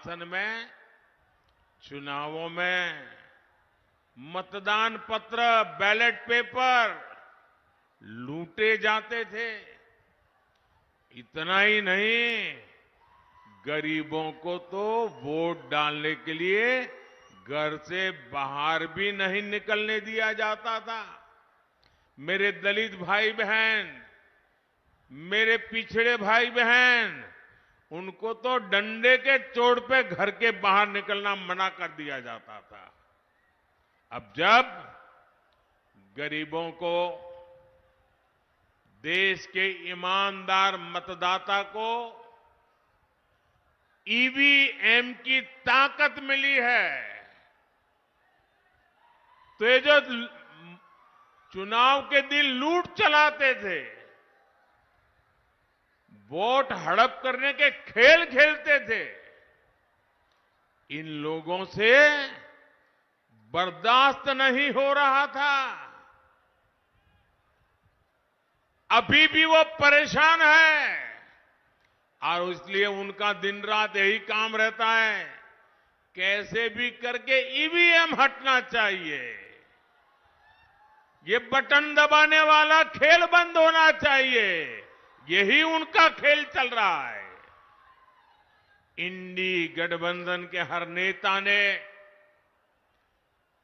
शासन में चुनावों में मतदान पत्र बैलेट पेपर लूटे जाते थे। इतना ही नहीं, गरीबों को तो वोट डालने के लिए घर से बाहर भी नहीं निकलने दिया जाता था। मेरे दलित भाई बहन, मेरे पिछड़े भाई बहन, उनको तो डंडे के चोट पे घर के बाहर निकलना मना कर दिया जाता था। अब जब गरीबों को, देश के ईमानदार मतदाता को ईवीएम की ताकत मिली है, तो ये जो चुनाव के दिन लूट चलाते थे, वोट हड़प करने के खेल खेलते थे, इन लोगों से बर्दाश्त नहीं हो रहा था। अभी भी वो परेशान है और इसलिए उनका दिन रात यही काम रहता है, कैसे भी करके ईवीएम हटना चाहिए, ये बटन दबाने वाला खेल बंद होना चाहिए, यही उनका खेल चल रहा है। इंडी गठबंधन के हर नेता ने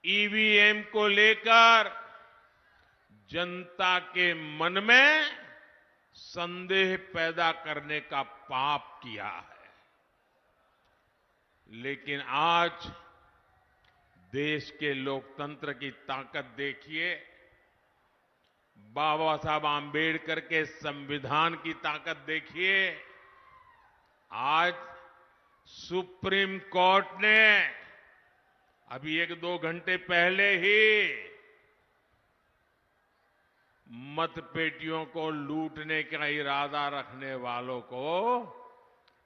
ईवीएम को लेकर जनता के मन में संदेह पैदा करने का पाप किया है। लेकिन आज देश के लोकतंत्र की ताकत देखिए, बाबा साहब आंबेडकर के संविधान की ताकत देखिए। आज सुप्रीम कोर्ट ने अभी 1-2 घंटे पहले ही मतपेटियों को लूटने का इरादा रखने वालों को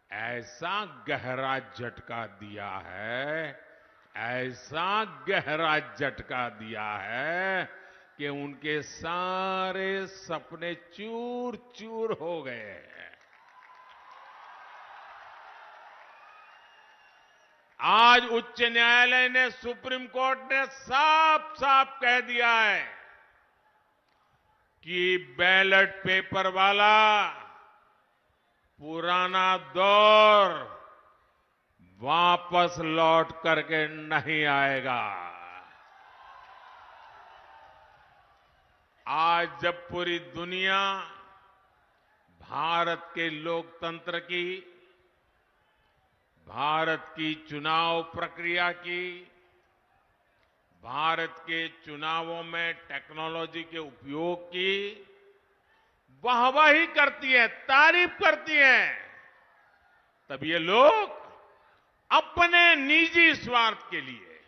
ऐसा गहरा झटका दिया है, ऐसा गहरा झटका दिया है कि उनके सारे सपने चूर चूर हो गए हैं। आज उच्च न्यायालय ने, सुप्रीम कोर्ट ने साफ साफ कह दिया है कि बैलेट पेपर वाला पुराना दौर वापस लौट करके नहीं आएगा। आज जब पूरी दुनिया भारत के लोकतंत्र की, भारत की चुनाव प्रक्रिया की, भारत के चुनावों में टेक्नोलॉजी के उपयोग की वाहवाही करती है, तारीफ करती है, तब ये लोग अपने निजी स्वार्थ के लिए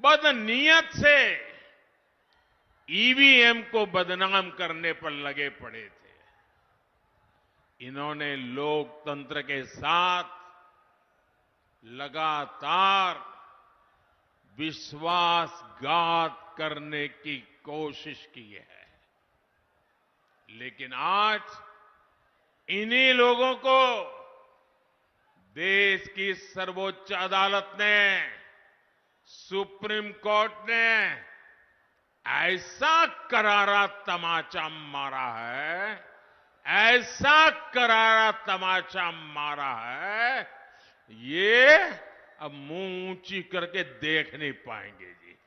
बदनीयत से ईवीएम को बदनाम करने पर लगे पड़े थे। इन्होंने लोकतंत्र के साथ लगातार विश्वासघात करने की कोशिश की है। लेकिन आज इन्हीं लोगों को देश की सर्वोच्च अदालत ने, सुप्रीम कोर्ट ने ऐसा करारा तमाचा मारा है, ऐसा करारा तमाचा मारा है, ये अब मुंह ऊंची करके देख नहीं पाएंगे जी।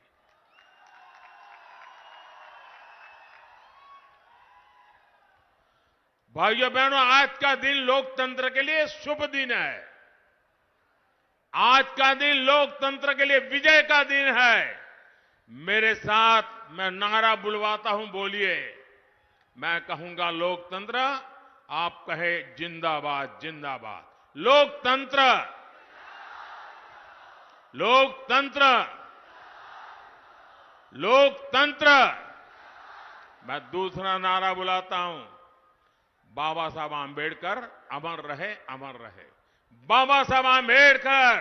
भाइयों बहनों, आज का दिन लोकतंत्र के लिए शुभ दिन है। आज का दिन लोकतंत्र के लिए विजय का दिन है। मेरे साथ मैं नारा बुलवाता हूं, बोलिए। मैं कहूंगा लोकतंत्र, आप कहे जिंदाबाद जिंदाबाद। लोकतंत्र, लोकतंत्र, लोकतंत्र। मैं दूसरा नारा बुलाता हूं, बाबा साहब आंबेडकर अमर रहे, अमर रहे। बाबा साहब आंबेडकर,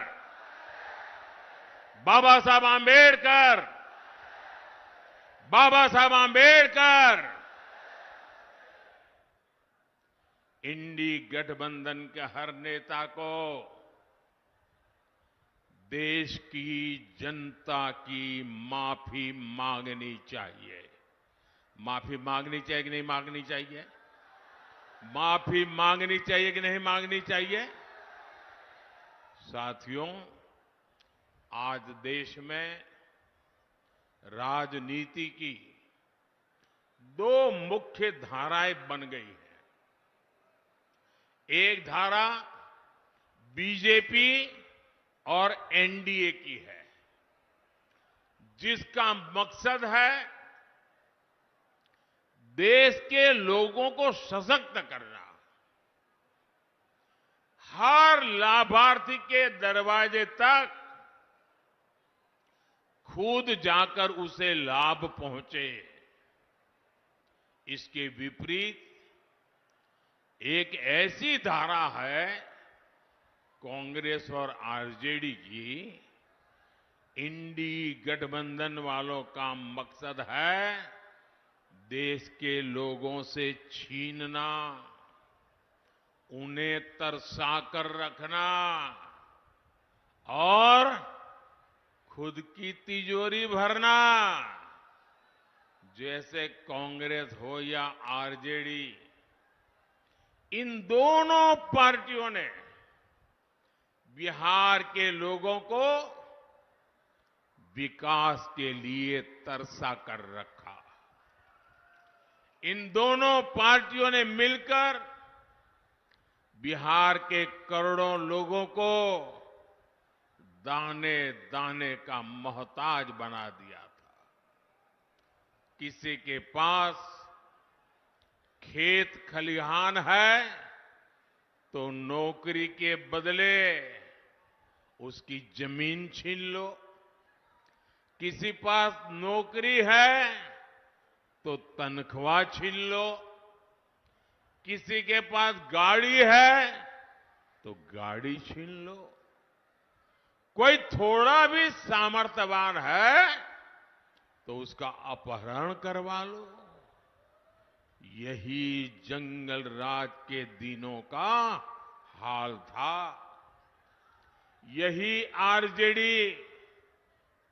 बाबा साहब आंबेडकर, बाबा साहब आंबेडकर। इंडी गठबंधन के हर नेता को देश की जनता की माफी मांगनी चाहिए। माफी मांगनी चाहिए कि नहीं मांगनी चाहिए? माफी मांगनी चाहिए कि नहीं मांगनी चाहिए? साथियों, आज देश में राजनीति की दो मुख्य धाराएं बन गई हैं। एक धारा बीजेपी और एनडीए की है, जिसका मकसद है देश के लोगों को सशक्त करना, हर लाभार्थी के दरवाजे तक खुद जाकर उसे लाभ पहुंचे। इसके विपरीत एक ऐसी धारा है कांग्रेस और आरजेडी की, इंडी गठबंधन वालों का मकसद है देश के लोगों से छीनना, उन्हें तरसा कर रखना और खुद की तिजोरी भरना। जैसे कांग्रेस हो या आरजेडी, इन दोनों पार्टियों ने बिहार के लोगों को विकास के लिए तरसा कर रखा। इन दोनों पार्टियों ने मिलकर बिहार के करोड़ों लोगों को दाने दाने का मोहताज बना दिया था। किसी के पास खेत खलिहान है तो नौकरी के बदले उसकी जमीन छीन लो, किसी पास नौकरी है तो तनख्वाह छीन लो, किसी के पास गाड़ी है तो गाड़ी छीन लो, कोई थोड़ा भी सामर्थ्यवान है तो उसका अपहरण करवा लो। यही जंगल राज के दिनों का हाल था। यही आरजेडी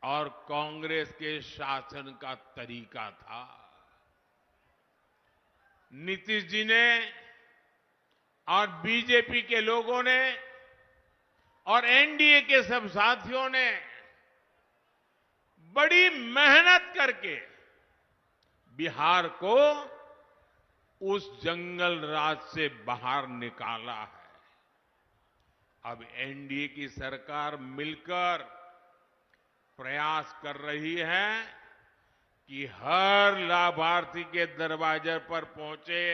और कांग्रेस के शासन का तरीका था। नीतीश जी ने और बीजेपी के लोगों ने और एनडीए के सब साथियों ने बड़ी मेहनत करके बिहार को उस जंगल राज से बाहर निकाला है। अब एनडीए की सरकार मिलकर प्रयास कर रही है कि हर लाभार्थी के दरवाजे पर पहुंचे,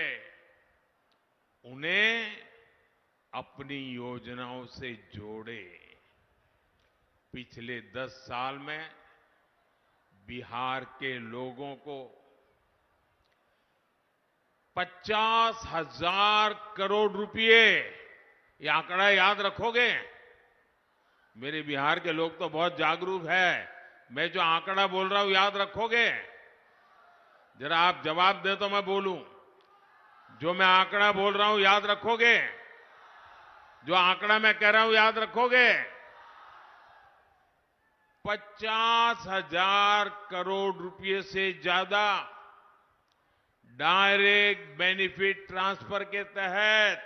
उन्हें अपनी योजनाओं से जोड़े। पिछले 10 साल में बिहार के लोगों को 50,000 करोड़ रुपए, ये आंकड़ा याद रखोगे? मेरे बिहार के लोग तो बहुत जागरूक है। मैं जो आंकड़ा बोल रहा हूं याद रखोगे? जरा आप जवाब दे तो मैं बोलूं। जो मैं आंकड़ा बोल रहा हूं याद रखोगे? जो आंकड़ा मैं कह रहा हूं याद रखोगे? 50,000 करोड़ रुपए से ज्यादा डायरेक्ट बेनिफिट ट्रांसफर के तहत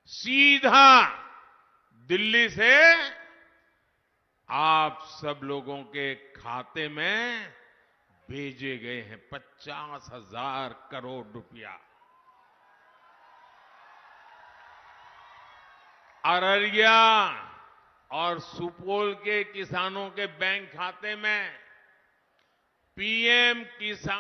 सीधा दिल्ली से आप सब लोगों के खाते में भेजे गए हैं। 50,000 करोड़ रुपया। अररिया और सुपौल के किसानों के बैंक खाते में पीएम किसान